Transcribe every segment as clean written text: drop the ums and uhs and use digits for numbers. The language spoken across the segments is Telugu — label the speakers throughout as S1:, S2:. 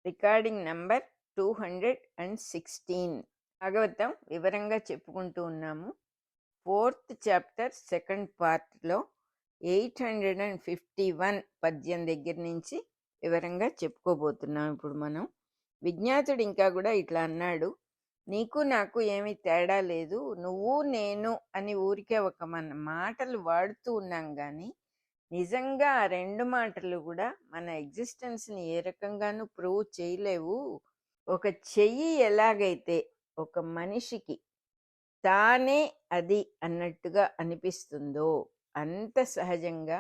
S1: Recording number 216. భాగవతం వివరంగా చెప్పుకుంటూ ఉన్నాము. 4th చాప్టర్ 2nd పార్ట్లో 851 పద్యం దగ్గర నుంచి వివరంగా చెప్పుకోబోతున్నాం. ఇప్పుడు మనం విజ్ఞాతుడు ఇంకా కూడా ఇట్లా అన్నాడు, నీకు నాకు ఏమీ తేడా లేదు, నువ్వు నేను అని ఊరికే ఒక మన మాటలు వాడుతూ ఉన్నాం కానీ నిజంగా ఆ రెండు మాటలు కూడా మన ఎగ్జిస్టెన్స్ని ఏ రకంగానూ ప్రూవ్ చేయలేవు. ఒక చెయ్యి ఎలాగైతే ఒక మనిషికి తానే అది అన్నట్టుగా అనిపిస్తుందో అంత సహజంగా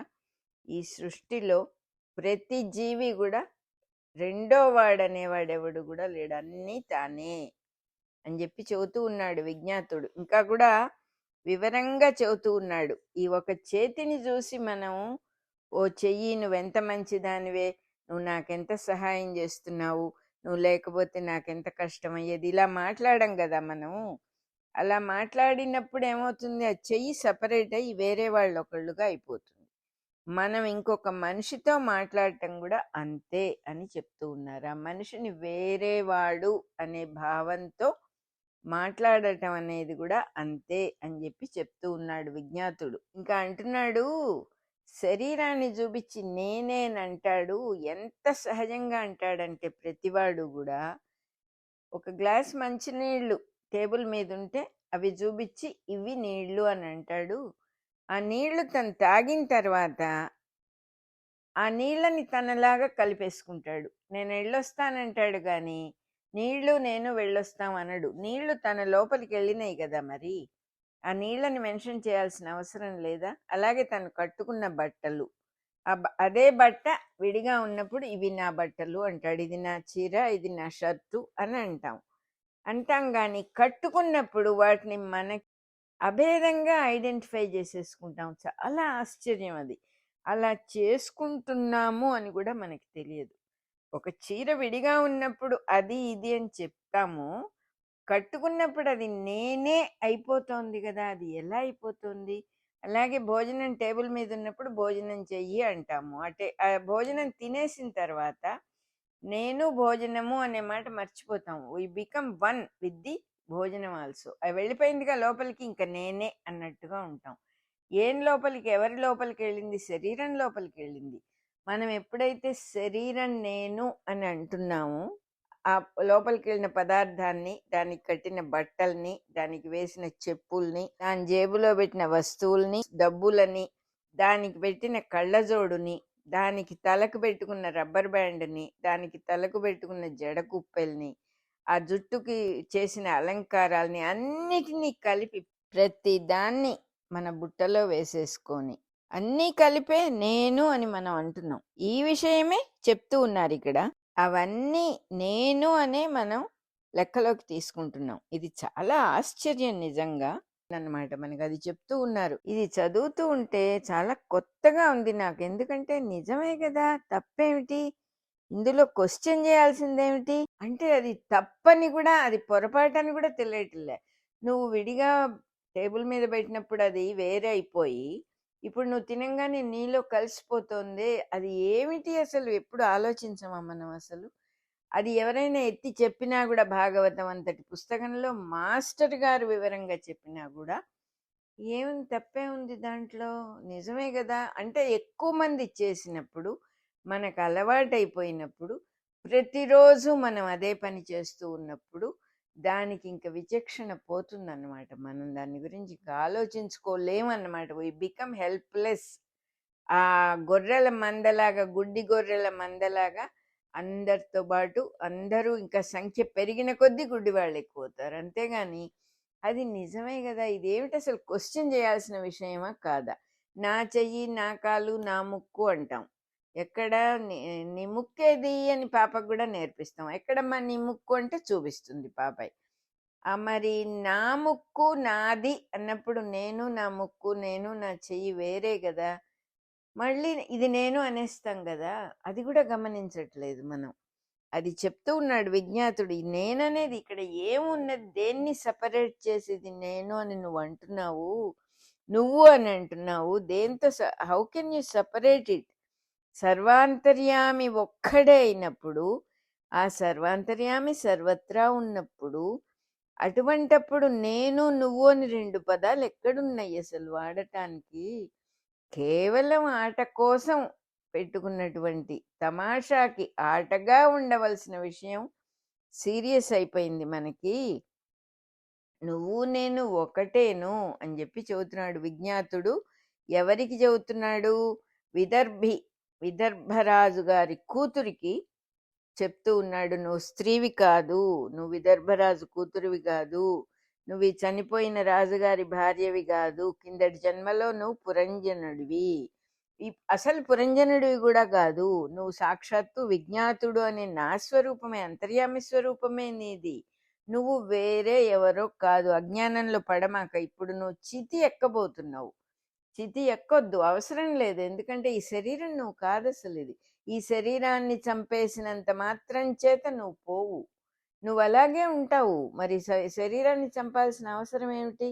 S1: ఈ సృష్టిలో ప్రతి జీవి కూడా రెండో వాడనేవాడెవడు కూడా లేడు, అన్నీ తానే అని చెప్పి చెబుతూ ఉన్నాడు విజ్ఞాతుడు. ఇంకా కూడా వివరంగా చెబుతూ ఉన్నాడు. ఈ ఒక చేతిని చూసి మనం, ఓ చెయ్యి నువ్వెంత మంచిదానివే, నువ్వు నాకెంత సహాయం చేస్తున్నావు, నువ్వు లేకపోతే నాకెంత కష్టమయ్యేది, ఇలా మాట్లాడం కదా మనం. అలా మాట్లాడినప్పుడు ఏమవుతుంది, ఆ చెయ్యి సపరేట్ అయ్యి వేరే వాళ్ళు ఒకళ్ళుగా అయిపోతుంది. మనం ఇంకొక మనిషితో మాట్లాడటం కూడా అంతే అని చెప్తూ ఉన్నారు. ఆ మనిషిని వేరే వాడు అనే భావంతో మాట్లాడటం అనేది కూడా అంతే అని చెప్పి చెప్తూ ఉన్నాడు విజ్ఞాతుడు. ఇంకా అంటున్నాడు, శరీరాన్ని చూపించి నేనేనంటాడు. ఎంత సహజంగా అంటాడంటే ప్రతివాడు కూడా ఒక గ్లాస్ మంచినీళ్ళు టేబుల్ మీద ఉంటే అవి చూపించి ఇవి నీళ్లు అని అంటాడు. ఆ నీళ్లు తను తాగిన తర్వాత ఆ నీళ్ళని తనలాగా కలిపేసుకుంటాడు. నేను వెళ్ళొస్తానంటాడు కానీ నీళ్లు నేను వెళ్ళొస్తాం అనడు. నీళ్లు తన లోపలికి వెళ్ళినాయి కదా, మరి ఆ నీళ్ళని మెన్షన్ చేయాల్సిన అవసరం లేదా? అలాగే తను కట్టుకున్న బట్టలు, అదే బట్ట విడిగా ఉన్నప్పుడు ఇవి నా బట్టలు అంటాడు, ఇది నా చీర, ఇది నా షర్టు అని అంటాం కానీ కట్టుకున్నప్పుడు వాటిని మనకి అభేదంగా ఐడెంటిఫై చేసేసుకుంటాం. చాలా ఆశ్చర్యం అది. అలా చేసుకుంటున్నాము అని కూడా మనకి తెలియదు. ఒక చీర విడిగా ఉన్నప్పుడు అది ఇది అని చెప్తాము, కట్టుకున్నప్పుడు అది నేనే అయిపోతుంది కదా. అది ఎలా అయిపోతుంది? అలాగే భోజనం టేబుల్ మీద ఉన్నప్పుడు భోజనం చెయ్యి అంటాము, ఆ భోజనం తినేసిన తర్వాత నేను భోజనము అనే మాట మర్చిపోతాము. We become one with the భోజనం ఆల్సో. అది వెళ్ళిపోయిందిగా లోపలికి, ఇంకా నేనే అన్నట్టుగా ఉంటాం. ఏం లోపలికి, ఎవరి లోపలికి వెళ్ళింది? శరీరం లోపలికి వెళ్ళింది. మనం ఎప్పుడైతే శరీరం నేను అని అంటున్నామో ఆ లోపలికి వెళ్ళిన పదార్థాన్ని, దానికి కట్టిన బట్టల్ని, దానికి వేసిన చెప్పుల్ని, దాని జేబులో పెట్టిన వస్తువుల్ని, డబ్బులని, దానికి పెట్టిన కళ్ళజోడుని, దానికి తలకు పెట్టుకున్న రబ్బర్ బ్యాండ్ని, దానికి తలకు పెట్టుకున్న జడ కుప్పెల్ని, ఆ జుట్టుకి చేసిన అలంకారాల్ని అన్నిటినీ కలిపి ప్రతి దాన్ని మన బుట్టలో వేసేసుకొని అన్నీ కలిపే నేను అని మనం అంటున్నాం. ఈ విషయమే చెప్తూ ఉన్నారు ఇక్కడ. అవన్నీ నేను అనే మనం లెక్కలోకి తీసుకుంటున్నాం. ఇది చాలా ఆశ్చర్యం నిజంగా అన్నమాట. మనకు అది చెప్తూ ఉన్నారు. ఇది చదువుతూ ఉంటే చాలా కొత్తగా ఉంది నాకు. ఎందుకంటే నిజమే కదా, తప్పేమిటి ఇందులో, క్వశ్చన్ చేయాల్సిందేమిటి అంటే అది తప్పని కూడా, అది పొరపాటని కూడా తెలియట్లే. నువ్వు విడిగా టేబుల్ మీద పెట్టినప్పుడు అది వేరే అయిపోయి ఇప్పుడు నువ్వు తినంగానే నీలో కలిసిపోతుంది. అది ఏమిటి అసలు ఎప్పుడు ఆలోచించమా మనం అసలు? అది ఎవరైనా ఎత్తి చెప్పినా కూడా, భాగవతం అంతటి పుస్తకంలో మాస్టర్ గారు వివరంగా చెప్పినా కూడా ఏముంది, తప్పే ఉంది దాంట్లో, నిజమే కదా. అంటే ఎక్కువ మంది చేసినప్పుడు, మనకు అలవాటైపోయినప్పుడు, ప్రతిరోజు మనం అదే పని చేస్తూ ఉన్నప్పుడు దానికి ఇంక విచక్షణ పోతుందన్నమాట. మనం దాని గురించి ఇంకా ఆలోచించుకోలేమన్నమాట. We become helpless. ఆ గొర్రెల మందలాగా, గుడ్డి గొర్రెల మందలాగా అందరితో పాటు అందరూ ఇంకా సంఖ్య పెరిగిన కొద్దీ గుడ్డి వాళ్ళు ఎక్కువ అవుతారు. అంతేగాని అది నిజమే కదా, ఇదేమిటి అసలు క్వశ్చన్ చేయాల్సిన విషయమా కాదా? నా చెయ్యి, నా కాలు, నా ముక్కు అంటాం. ఎక్కడ నీ ముక్కేది అని పాపకు కూడా నేర్పిస్తాం. ఎక్కడమ్మా నీ ముక్కు అంటే చూపిస్తుంది పాపాయి. మరి నా ముక్కు నాది అన్నప్పుడు నేను నా ముక్కు, నేను నా చెయ్యి వేరే కదా. మళ్ళీ ఇది నేను అనేస్తాం కదా, అది కూడా గమనించట్లేదు మనం. అది చెప్తూ ఉన్నాడు విజ్ఞాతుడు. ఈ నేననేది ఇక్కడ ఏమున్నది, దేన్ని సపరేట్ చేసేది నేను అని నువ్వు అంటున్నావు, నువ్వు అని అంటున్నావు, దేంతో how can you separate it? సర్వాంతర్యామి ఒక్కడే అయినప్పుడు ఆ సర్వాంతర్యామి సర్వత్రా ఉన్నప్పుడు అటువంటప్పుడు నేను నువ్వు అని రెండు పదాలు ఎక్కడున్నాయి అసలు వాడటానికి? కేవలం ఆట కోసం పెట్టుకున్నటువంటి తమాషాకి ఆటగా ఉండవలసిన విషయం సీరియస్ అయిపోయింది మనకి. నువ్వు నేను ఒకటేను అని చెప్పి చెబుతున్నాడు విజ్ఞాతుడు. ఎవరికి చెబుతున్నాడు? విదర్భి విదర్భరాజు గారి కూతురికి చెప్తూ ఉన్నాడు. నువ్వు స్త్రీవి కాదు, నువ్వు విదర్భరాజు కూతురివి కాదు, నువ్వు ఈ చనిపోయిన రాజుగారి భార్యవి కాదు, కిందటి జన్మలో నువ్వు పురంజనుడివి, అసలు పురంజనుడివి కూడా కాదు, నువ్వు సాక్షాత్తు విజ్ఞాతుడు అనే నా స్వరూపమే, అంతర్యామి స్వరూపమే నీది, నువ్వు వేరే ఎవరో కాదు. అజ్ఞానంలో పడమాక. ఇప్పుడు నువ్వు చితి ఎక్కబోతున్నావు. చితి ఎక్కొద్దు, అవసరం లేదు. ఎందుకంటే ఈ శరీరం నువ్వు కాదు అసలు. ఇది ఈ శరీరాన్ని చంపేసినంత మాత్రం చేత నువ్వు పోవు, నువ్వు అలాగే ఉంటావు. మరి శరీరాన్ని చంపాల్సిన అవసరం ఏమిటి?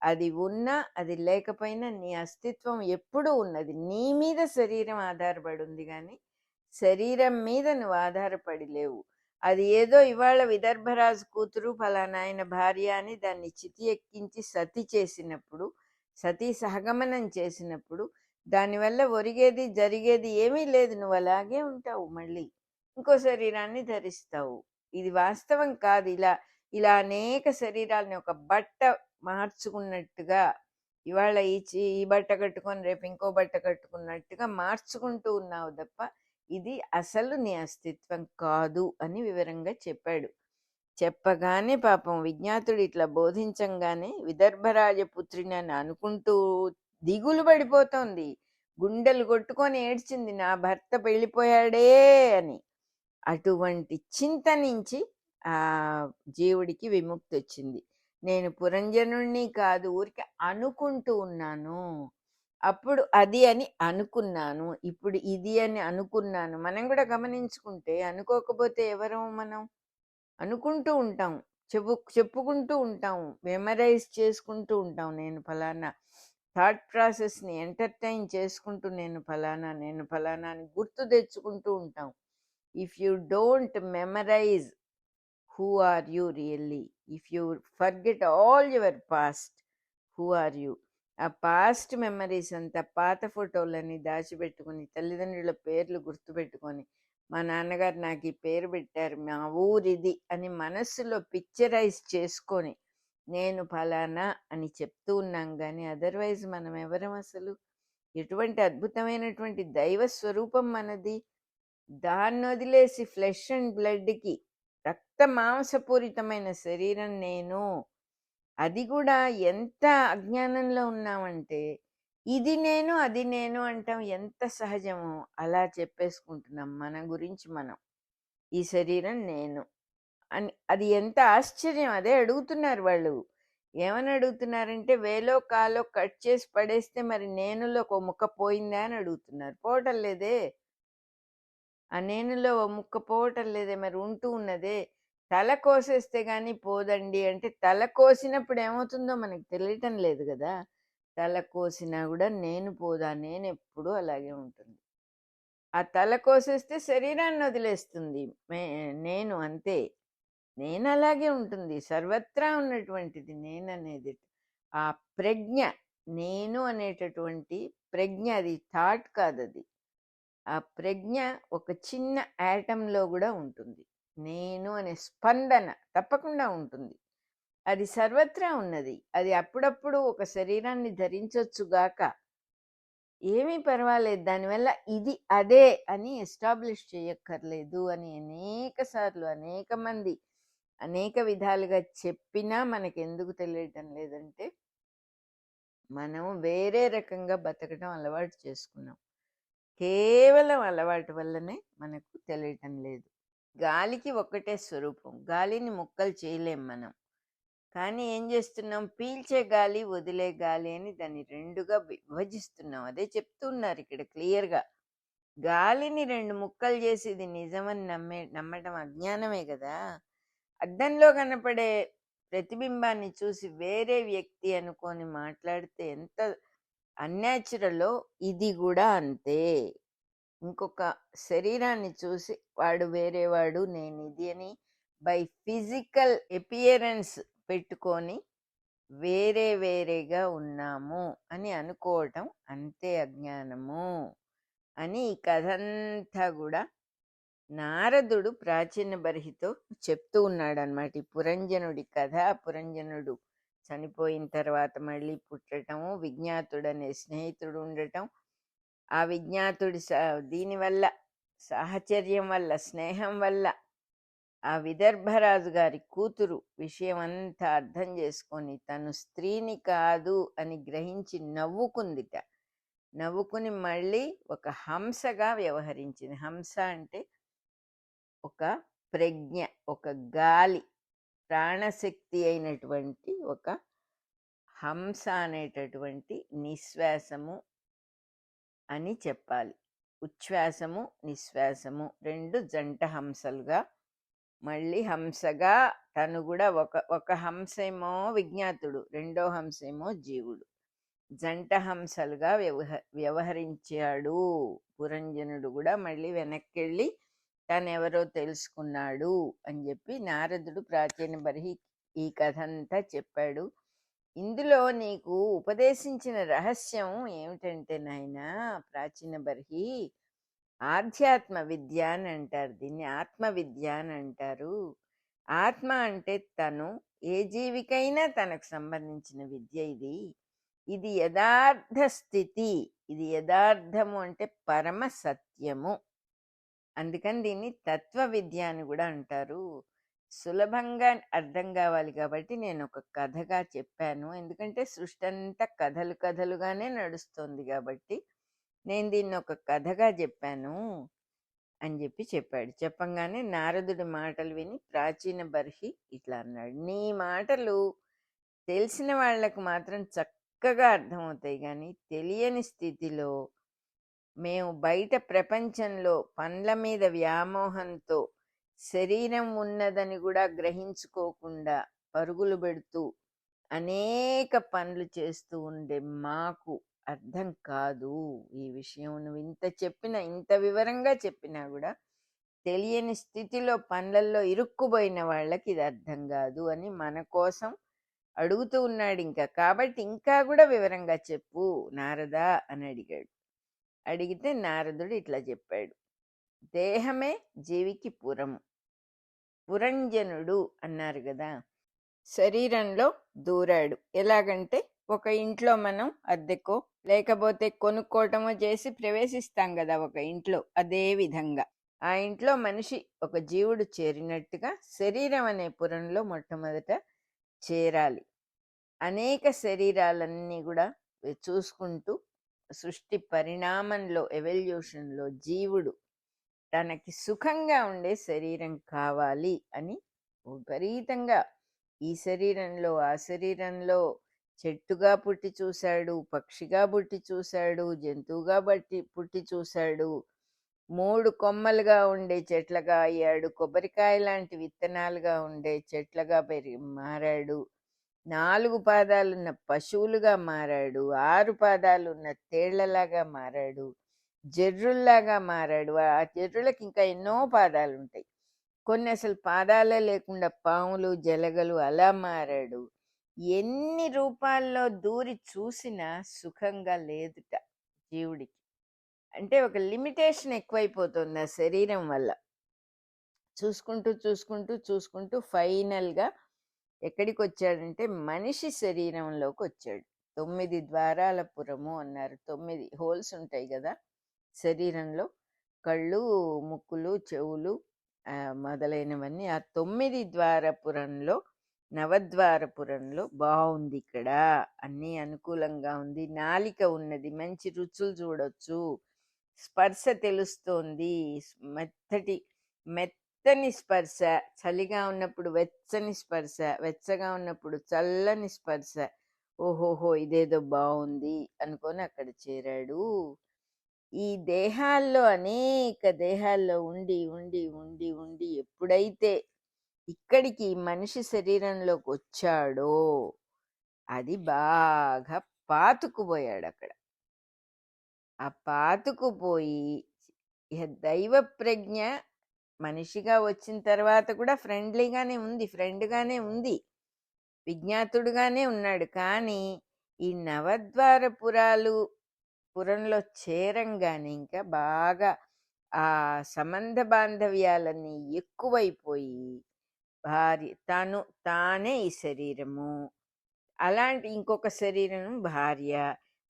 S1: అది ఉన్నా అది లేకపోయినా నీ అస్తిత్వం ఎప్పుడూ ఉన్నది. నీ మీద శరీరం ఆధారపడి ఉంది, కానీ శరీరం మీద నువ్వు ఆధారపడి లేవు. అది ఏదో ఇవాళ విదర్భరాజు కూతురు ఫలానా ఆయన భార్య అని దాన్ని చితి ఎక్కించి సతి చేసినప్పుడు, సతీ సహగమనం చేసినప్పుడు దానివల్ల ఒరిగేది జరిగేది ఏమీ లేదు. నువ్వు అలాగే ఉంటావు, మళ్ళీ ఇంకో శరీరాన్ని ధరిస్తావు. ఇది వాస్తవం కాదు. ఇలా ఇలా అనేక శరీరాలని ఒక బట్ట మార్చుకున్నట్టుగా, ఇవాళ ఈ బట్ట కట్టుకొని రేపు ఇంకో బట్ట కట్టుకున్నట్టుగా మార్చుకుంటూ ఉన్నావు తప్ప ఇది అసలు నీ అస్తిత్వం కాదు అని వివరంగా చెప్పాడు. చెప్పగానే పాపం విజ్ఞాతుడు ఇట్లా బోధించంగానే విదర్భరాజపుత్రిని అని అనుకుంటూ దిగులు పడిపోతోంది, గుండెలు కొట్టుకొని ఏడ్చింది, నా భర్త వెళ్ళిపోయాడే అని. అటువంటి చింత నుంచి ఆ జీవుడికి విముక్తి వచ్చింది. నేను పురంజనుణ్ణి కాదు, ఊరికి అనుకుంటూ ఉన్నాను, అప్పుడు అది అని అనుకున్నాను, ఇప్పుడు ఇది అని అనుకున్నాను. మనం కూడా గమనించుకుంటే అనుకోకపోతే ఎవరం మనం? అనుకుంటూ ఉంటాం, చెప్పుకుంటూ ఉంటాం, మెమరైజ్ చేసుకుంటూ ఉంటాం. నేను ఫలానా థాట్ ప్రాసెస్ని ఎంటర్టైన్ చేసుకుంటూ నేను ఫలానా అని గుర్తు తెచ్చుకుంటూ ఉంటాం. If you don't memorize who are you really, if you forget all your past, who are you? ఆ పాస్ట్ మెమరీస్ అంతా పాత ఫోటోలని దాచిపెట్టుకుని, తల్లిదండ్రుల పేర్లు గుర్తుపెట్టుకొని, మా నాన్నగారు నాకు ఈ పేరు పెట్టారు, మా ఊరిది అని మనస్సులో పిక్చరైజ్ చేసుకొని నేను ఫలానా అని చెప్తూ ఉన్నాం. కానీ అదర్వైజ్ మనం ఎవరం అసలు? ఎటువంటి అద్భుతమైనటువంటి దైవ స్వరూపం మనది. దాన్ని వదిలేసి ఫ్లెష్ అండ్ బ్లడ్కి, రక్త మాంసపూరితమైన శరీరం నేను, అది కూడా ఎంత అజ్ఞానంలో ఉన్నామంటే ఇది నేను అది నేను అంటాం. ఎంత సహజమో అలా చెప్పేసుకుంటున్నాం మన గురించి మనం, ఈ శరీరం నేను అని. అది ఎంత ఆశ్చర్యం! అదే అడుగుతున్నారు వాళ్ళు. ఏమని అడుగుతున్నారంటే, వేలో కాలో కట్ చేసి పడేస్తే మరి నేనులో ఒక ముక్క పోయిందా అని అడుగుతున్నారు. పోవటం లేదే, ఆ నేనులో ఓ ముక్క పోవటం లేదే, మరి ఉంటూ ఉన్నదే. తల కోసేస్తే కానీ పోదండి అంటే, తల కోసినప్పుడు ఏమవుతుందో మనకి తెలియటం లేదు కదా. తల కోసినా కూడా నేను పోదా, నేను ఎప్పుడూ అలాగే ఉంటుంది. ఆ తల కోసేస్తే శరీరాన్ని వదిలేస్తుంది నేను, అంతే. నేను అలాగే ఉంటుంది, సర్వత్రా ఉన్నటువంటిది నేననేది. ఆ ప్రజ్ఞ, నేను అనేటటువంటి ప్రజ్ఞ, అది థాట్ కాదు, అది ఆ ప్రజ్ఞ ఒక చిన్న యాటంలో కూడా ఉంటుంది. నేను అనే స్పందన తప్పకుండా ఉంటుంది, అది సర్వత్రా ఉన్నది. అది అప్పుడప్పుడు ఒక శరీరాన్ని ధరించొచ్చుగాక, ఏమీ పర్వాలేదు, దానివల్ల ఇది అదే అని ఎస్టాబ్లిష్ చేయక్కర్లేదు అని అనేక సార్లు అనేక మంది అనేక విధాలుగా చెప్పినా మనకెందుకు తెలియటం లేదంటే, మనం వేరే రకంగా బతకడం అలవాటు చేసుకున్నాం. కేవలం అలవాటు వల్లనే మనకు తెలియటం లేదు. గాలికి ఒక్కటే స్వరూపం, గాలిని ముక్కలు చేయలేం మనం. కానీ ఏం చేస్తున్నాం? పీల్చే గాలి, వదిలే గాలి అని దాన్ని రెండుగా విభజిస్తున్నాం. అదే చెప్తున్నారు ఇక్కడ క్లియర్గా. గాలిని రెండు ముక్కలు చేసి ఇది నిజమని నమ్మటం అజ్ఞానమే కదా. అద్దంలో కనపడే ప్రతిబింబాన్ని చూసి వేరే వ్యక్తి అనుకొని మాట్లాడితే ఎంత అన్యాచురలో, ఇది కూడా అంతే. ఇంకొక శరీరాన్ని చూసి వాడు వేరేవాడు నేనిది అని బై ఫిజికల్ ఎపియరెన్స్ పెట్టుకొని వేరే వేరేగా ఉన్నాము అని అనుకోవటం అంతే అజ్ఞానము అని ఈ కథంతా కూడా నారదుడు ప్రాచీన బర్హితో చెప్తూ ఉన్నాడు అనమాట. ఈ పురంజనుడి కథ. పురంజనుడు చనిపోయిన తర్వాత మళ్ళీ పుట్టటము, విజ్ఞాతుడు అనే స్నేహితుడు ఉండటం, ఆ విజ్ఞాతుడి దీనివల్ల సాహచర్యం వల్ల స్నేహం వల్ల ఆ విదర్భరాజు గారి కూతురు విషయం అంతా అర్థం చేసుకొని తను స్త్రీని కాదు అని గ్రహించి నవ్వుకుందిట. నవ్వుకుని మళ్ళీ ఒక హంసగా వ్యవహరించింది. హంస అంటే ఒక ప్రజ్ఞ, ఒక గాలి, ప్రాణశక్తి అయినటువంటి ఒక హంస అనేటటువంటి నిశ్వాసము అని చెప్పాలి. ఉచ్ఛ్వాసము నిశ్వాసము రెండు జంట హంసలుగా మళ్ళీ హంసగా తను కూడా ఒక హంసేమో విజ్ఞాతుడు, రెండో హంసేమో జీవుడు, జంట హంసలుగా వ్యవహరించాడు. పురంజనుడు కూడా మళ్ళీ వెనక్కెళ్ళి తనెవరో తెలుసుకున్నాడు అని చెప్పి నారదుడు ప్రాచీన బర్హి ఈ కథ అంతా చెప్పాడు. ఇందులో నీకు ఉపదేశించిన రహస్యం ఏమిటంటే నాయనా ప్రాచీన బర్హి, ఆధ్యాత్మ విద్య అని అంటారు దీన్ని, ఆత్మ విద్య అని అంటారు. ఆత్మ అంటే తను ఏ జీవికైనా తనకు సంబంధించిన విద్య ఇది. ఇది యథార్థ స్థితి, ఇది యథార్థము అంటే పరమ సత్యము. అందుకని దీన్ని తత్వ విద్య అని కూడా అంటారు. సులభంగా అర్థం కావాలి కాబట్టి నేను ఒక కథగా చెప్పాను. ఎందుకంటే సృష్టి అంతా కథలు కథలుగానే నడుస్తుంది కాబట్టి నేను దీన్ని ఒక కథగా చెప్పాను అని చెప్పాడు. చెప్పంగానే నారదుడి మాటలు విని ప్రాచీన బర్హి ఇట్లా అన్నాడు, నీ మాటలు తెలిసిన వాళ్లకు మాత్రం చక్కగా అర్థమవుతాయి, కానీ తెలియని స్థితిలో మేము బయట ప్రపంచంలో పండ్ల మీద వ్యామోహంతో శరీరం ఉన్నదని కూడా గ్రహించుకోకుండా పరుగులు పెడుతూ అనేక పనులు చేస్తూ ఉండే మాకు అర్థం కాదు ఈ విషయం. నువ్వు ఇంత వివరంగా చెప్పినా కూడా తెలియని స్థితిలో పనులలో ఇరుక్కుపోయిన వాళ్ళకి ఇది అర్థం కాదు అని మన కోసం అడుగుతూ ఉన్నాడు. ఇంకా కాబట్టి ఇంకా కూడా వివరంగా చెప్పు నారదా అని అడిగాడు. అడిగితే నారదుడు ఇట్లా చెప్పాడు, దేహమే జీవికి పురము. పురంజనుడు అన్నారు కదా, శరీరంలో దూరాడు. ఎలాగంటే ఒక ఇంట్లో మనం అద్దెకో లేకపోతే కొనుక్కోవటమో చేసి ప్రవేశిస్తాం కదా ఒక ఇంట్లో, అదే విధంగా ఆ ఇంట్లో మనిషి ఒక జీవుడు చేరినట్టుగా శరీరం అనే పురంలో మొట్టమొదట చేరాలి. అనేక శరీరాలన్నీ కూడా చూసుకుంటూ సృష్టి పరిణామంలో ఎవల్యూషన్లో జీవుడు తనకి సుఖంగా ఉండే శరీరం కావాలి అని విపరీతంగా ఈ శరీరంలో ఆ శరీరంలో చెట్టుగా పుట్టి చూశాడు, పక్షిగా పుట్టి చూశాడు, జంతువుగా పుట్టి చూశాడు, 3 కొమ్మలుగా ఉండే చెట్లుగా అయ్యాడు, కొబ్బరికాయ లాంటి విత్తనాలుగా ఉండే చెట్లుగా మారాడు, 4 పాదాలున్న పశువులుగా మారాడు, 6 పాదాలున్న తేళ్లలాగా మారాడు, జర్రుల్లాగా మారాడు. ఆ జర్రులకు ఇంకా ఎన్నో పాదాలు ఉంటాయి. కొన్ని అసలు పాదాలే లేకుండా పాములు జలగలు అలా మారాడు. ఎన్ని రూపాల్లో దూరి చూసినా సుఖంగా లేదుట జీవుడికి. అంటే ఒక లిమిటేషన్ ఎక్కువైపోతుంది ఆ శరీరం వల్ల. చూసుకుంటూ చూసుకుంటూ చూసుకుంటూ ఫైనల్గా ఎక్కడికి వచ్చాడంటే మనిషి శరీరంలోకి వచ్చాడు. 9 ద్వారాల పురము అన్నారు. 9 హోల్స్ ఉంటాయి కదా శరీరంలో, కళ్ళు, ముక్కులు, చెవులు మొదలైనవన్నీ. ఆ 9 ద్వారపురంలో, నవద్వారపురంలో బాగుంది. ఇక్కడ అన్నీ అనుకూలంగా ఉంది. నాలిక ఉన్నది, మంచి రుచులు చూడొచ్చు, స్పర్శ తెలుస్తోంది, మెత్తని స్పర్శ, చలిగా ఉన్నప్పుడు వెచ్చని స్పర్శ, వెచ్చగా ఉన్నప్పుడు చల్లని స్పర్శ. ఓహోహో ఇదేదో బాగుంది అనుకొని అక్కడ చేరాడు. ఈ దేహాల్లో అనేక దేహాల్లో ఉండి ఉండి ఉండి ఉండి ఎప్పుడైతే ఇక్కడికి మనిషి శరీరంలోకి వచ్చాడో అది బాగా పాతుకుపోయాడు అక్కడ. ఆ పాతుకుపోయి ఇహ దైవ ప్రజ్ఞ మనిషిగా వచ్చిన తర్వాత కూడా ఫ్రెండ్లీగానే ఉంది, ఫ్రెండ్గానే ఉంది, విజ్ఞాతుడుగానే ఉన్నాడు. కానీ ఈ నవద్వారపురాలు పురంలో చేరంగానే ఇంకా బాగా ఆ సంబంధ బాంధవ్యాలన్నీ ఎక్కువైపోయి తను తానే ఈ శరీరము, అలాంటి ఇంకొక శరీరం భార్య,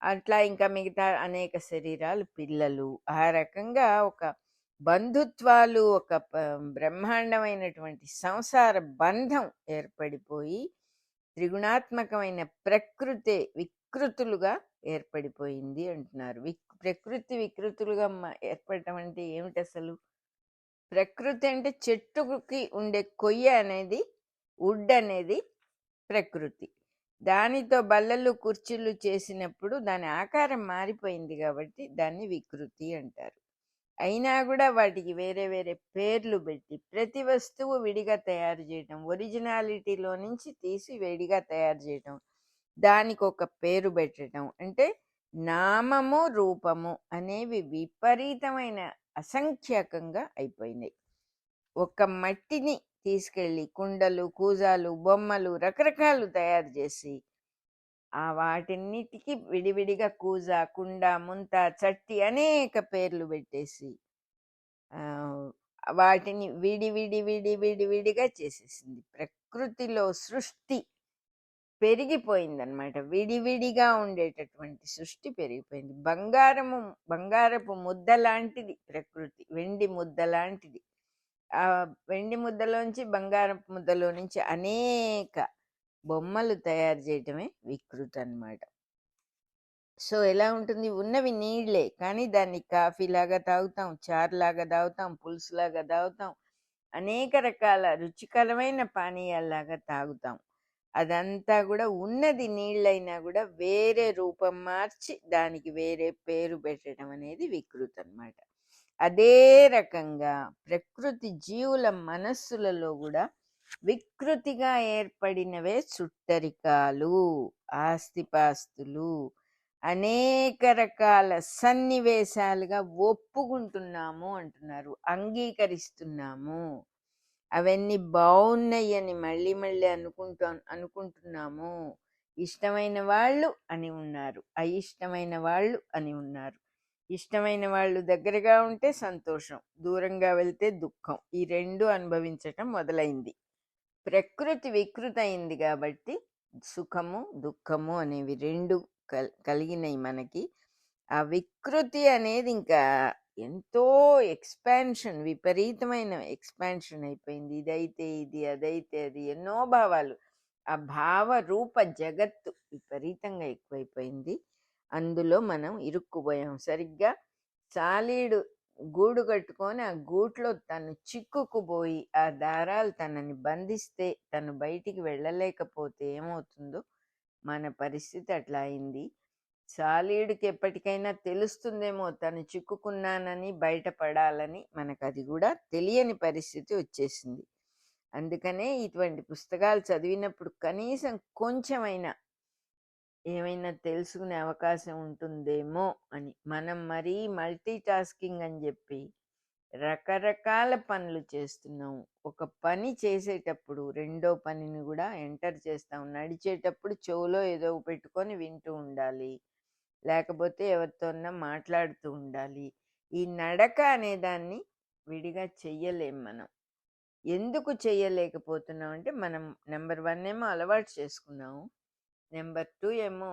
S1: అట్లా ఇంకా మిగతా అనేక శరీరాలు పిల్లలు, ఆ రకంగా ఒక బంధుత్వాలు, ఒక బ్రహ్మాండమైనటువంటి సంసార బంధం ఏర్పడిపోయి త్రిగుణాత్మకమైన ప్రకృతే వికృతులుగా ఏర్పడిపోయింది అంటున్నారు. ప్రకృతి వికృతులుగా ఏర్పడటం అంటే ఏమిటి అసలు? ప్రకృతి అంటే చెట్టుకి ఉండే కొయ్య అనేది, వుడ్ అనేది ప్రకృతి. దానితో బల్లలు కుర్చీలు చేసినప్పుడు దాని ఆకారం మారిపోయింది కాబట్టి దాన్ని వికృతి అంటారు. అయినా కూడా వాటికి వేరే వేరే పేర్లు పెట్టి ప్రతి వస్తువు విడిగా తయారు చేయటం, ఒరిజినాలిటీలో నుంచి తీసి విడిగా తయారు చేయటం, దానికి ఒక పేరు పెట్టడం, అంటే నామము రూపము అనేవి విపరీతమైన అసంఖ్యాకంగా అయిపోయినాయి. ఒక మట్టిని తీసుకెళ్ళి కుండలు, కూజాలు, బొమ్మలు రకరకాలు తయారు చేసి వాటిన్నిటికీ విడివిడిగా కూజ, కుండ, ముంత, చట్టి అనేక పేర్లు పెట్టేసి వాటిని విడివిడిగా చేసేసింది. ప్రకృతిలో సృష్టి పెరిగిపోయిందనమాట. విడివిడిగా ఉండేటటువంటి సృష్టి పెరిగిపోయింది. బంగారపు ముద్ద లాంటిది ప్రకృతి, వెండి ముద్ద లాంటిది. ఆ వెండి ముద్దలోంచి, బంగారపు ముద్దలో నుంచి అనేక బొమ్మలు తయారు చేయటమే వికృతి అన్నమాట. సో ఎలా ఉంటుంది? ఉన్నవి నీళ్లే, కానీ దాన్ని కాఫీ లాగా తాగుతాం, చారు లాగా తాగుతాం, పులుసు లాగా తాగుతాం, అనేక రకాల రుచికరమైన పానీయాల్లాగా తాగుతాం. అదంతా కూడా ఉన్నది నీళ్ళైనా కూడా వేరే రూపం మార్చి దానికి వేరే పేరు పెట్టడం అనేది వికృతి అన్నమాట. అదే రకంగా ప్రకృతి జీవుల మనస్సులలో కూడా వికృతిగా ఏర్పడినవే చుట్టరికాలు, ఆస్తిపాస్తులు, అనేక రకాల సన్నివేశాలుగా ఒప్పుకుంటున్నాము అంటున్నారు, అంగీకరిస్తున్నాము. అవన్నీ బాగున్నాయని మళ్ళీ మళ్ళీ అనుకుంటున్నాము. ఇష్టమైన వాళ్ళు అని ఉన్నారు, అయిష్టమైన వాళ్ళు అని ఉన్నారు. ఇష్టమైన వాళ్ళు దగ్గరగా ఉంటే సంతోషం, దూరంగా వెళ్తే దుఃఖం. ఈ రెండు అనుభవించటం మొదలైంది. ప్రకృతి వికృతి అయింది కాబట్టి సుఖము దుఃఖము అనేవి రెండు కలిగినాయి మనకి. ఆ వికృతి అనేది ఇంకా ఎంతో ఎక్స్పాన్షన్, విపరీతమైన ఎక్స్పాన్షన్ అయిపోయింది. ఇదైతే ఇది, అదైతే అది, ఎన్నో భావాలు. ఆ భావ రూప జగత్తు విపరీతంగా ఎక్కువైపోయింది. అందులో మనం ఇరుక్కుపోయాం. సరిగ్గా సాలీడు గూడు కట్టుకొని ఆ గూట్లో తను చిక్కుకుపోయి ఆ దారాలు తనని బంధిస్తే తను బయటికి వెళ్ళలేకపోతే ఏమవుతుందో మన పరిస్థితి అట్లా అయింది. సాలీడుకి ఎప్పటికైనా తెలుస్తుందేమో తను చిక్కుకున్నానని, బయటపడాలని. మనకు అది కూడా తెలియని పరిస్థితి వచ్చేసింది. అందుకనే ఇటువంటి పుస్తకాలు చదివినప్పుడు కనీసం కొంచెమైనా ఏమైనా తెలుసుకునే అవకాశం ఉంటుందేమో అని. మనం మరీ మల్టీ టాస్కింగ్ అని చెప్పి రకరకాల పనులు చేస్తున్నాం. ఒక పని చేసేటప్పుడు రెండో పనిని కూడా ఎంటర్ చేస్తాం. నడిచేటప్పుడు చెవులో ఏదో పెట్టుకొని వింటూ ఉండాలి, లేకపోతే ఎవరితోన్నా మాట్లాడుతూ ఉండాలి. ఈ నడక అనే దాన్ని విడిగా చెయ్యలేం మనం. ఎందుకు చెయ్యలేకపోతున్నాం అంటే మనం నెంబర్ 1 ఏమో అలవాటు చేసుకున్నాము, నెంబర్ 2 ఏమో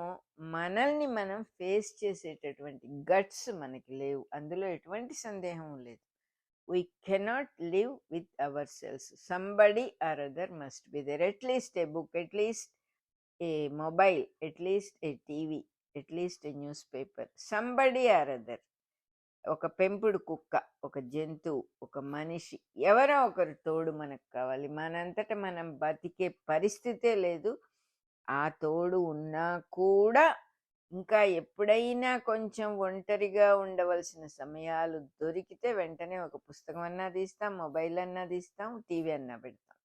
S1: మనల్ని మనం ఫేస్ చేసేటటువంటి గట్స్ మనకి లేవు. అందులో ఎటువంటి సందేహం లేదు. we cannot live with ourselves. Somebody or other must be there. At least a book, at least a mobile, at least a TV, at least a newspaper. Somebody or other. ఒక పెంపుడు కుక్క, ఒక జంతువు, ఒక మనిషి, ఎవరో ఒకరు తోడు మనకు కావాలి. మనంతట మనం బతికే పరిస్థితే లేదు. ఆ తోడు ఉన్నా కూడా ఇంకా ఎప్పుడైనా కొంచెం ఒంటరిగా ఉండవలసిన సమయాలు దొరికితే వెంటనే ఒక పుస్తకం అన్నా తీస్తాం, మొబైల్ అన్నా తీస్తాం, టీవీ అన్నా పెడతాం.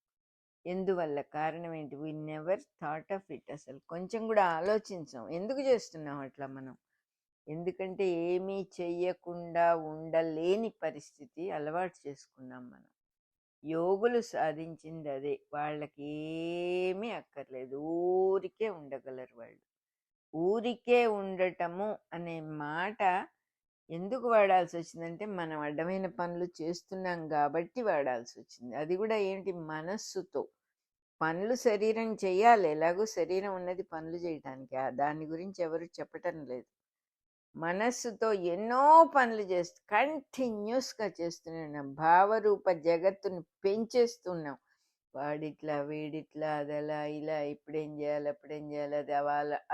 S1: ఎందువల్ల? కారణం ఏంటి? We never thought of it. అసలు కొంచెం కూడా ఆలోచించాం ఎందుకు చేస్తున్నాం అట్లా మనం. ఎందుకంటే ఏమీ చెయ్యకుండా ఉండలేని పరిస్థితి అలవాటు చేసుకున్నాం మనం. యోగులు సాధించింది అదే. వాళ్ళకి ఏమీ అక్కర్లేదు. ఊరికే ఉండగలరు వాళ్ళు. ఊరికే ఉండటము అనే మాట ఎందుకు వాడాల్సొచ్చిందంటే, మనం అడ్డమైన పనులు చేస్తున్నాం గాబట్టి వాడాల్సొచ్చింది. అది గూడా ఏంటి మనస్సుతో. పనులు శరీరం చెయ్యాలి. ఎలాగో శరీరం ఉన్నది పనులు జేయటానికే. దాని గురించి ఎవరు చెప్పటం లేదు. మనస్సుతో ఎన్నో పనులు కంటిన్యూస్‌గా చేస్తూనే ఉన్నాం. భావరూప జగత్తుని పెంచేస్తున్నాం. వాడిట్లా, వీడిట్లా, అదలా, ఇలా ఇప్పుడేం జేయాలి, అప్పుడేం జేయాలి,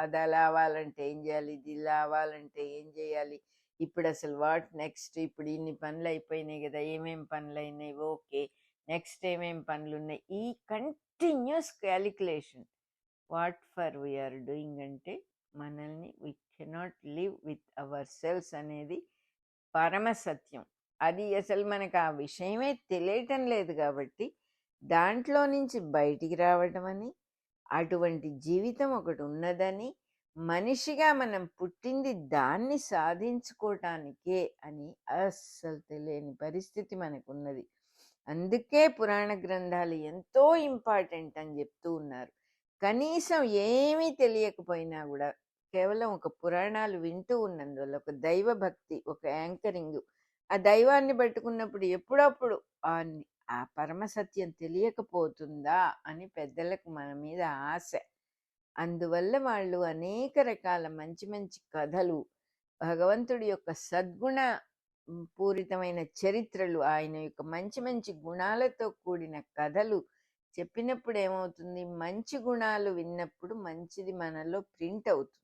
S1: అదలా అవ్వాలంటే ఏం జేయాలి, ఇది ఇలా అవ్వాలంటే ఏం జేయాలి, ఇప్పుడసలు వాట్ నెక్స్ట్, ఇప్పుడు ఇన్ని పనులయిపోయినాయి గదా! ఏమేం పనులయినాయి, ఓకే. నెక్స్ట్ ఏమేం పనులున్నాయి. ఈ continuous calculation. What for we are doing అంటే, మనల్ని we cannot live with ourselves అనేది పరమ సత్యం. అది అసలు మనకు ఆ విషయమే తెలియటం లేదు కాబట్టి, దాంట్లో నుంచి బయటికి రావటం అని, అటువంటి జీవితం ఒకటి ఉన్నదని, మనిషిగా మనం పుట్టింది దాన్ని సాధించుకోవటానికే అని అస్సలు తెలియని పరిస్థితి మనకున్నది. అందుకే పురాణ గ్రంథాలు ఎంతో ఇంపార్టెంట్ అని చెప్తూ ఉన్నారు. కనీసం ఏమీ తెలియకపోయినా కూడా కేవలం ఒక పురాణాలు వింటూ ఉన్నందువల్ల ఒక దైవ భక్తి, ఒక యాంకరింగ్, ఆ దైవాన్ని పట్టుకున్నప్పుడు ఎప్పుడప్పుడు ఆ ఆ పరమ సత్యం తెలియకపోతుందా అని పెద్దలకు మన మీద ఆశ. అందువల్ల వాళ్ళు అనేక రకాల మంచి మంచి కథలు, భగవంతుడి యొక్క సద్గుణ పూరితమైన చరిత్రలు, ఆయన యొక్క మంచి మంచి గుణాలతో కూడిన కథలు చెప్పినప్పుడు ఏమవుతుంది, మంచి గుణాలు విన్నప్పుడు మంచిది మనలో ప్రింట్ అవుతుంది.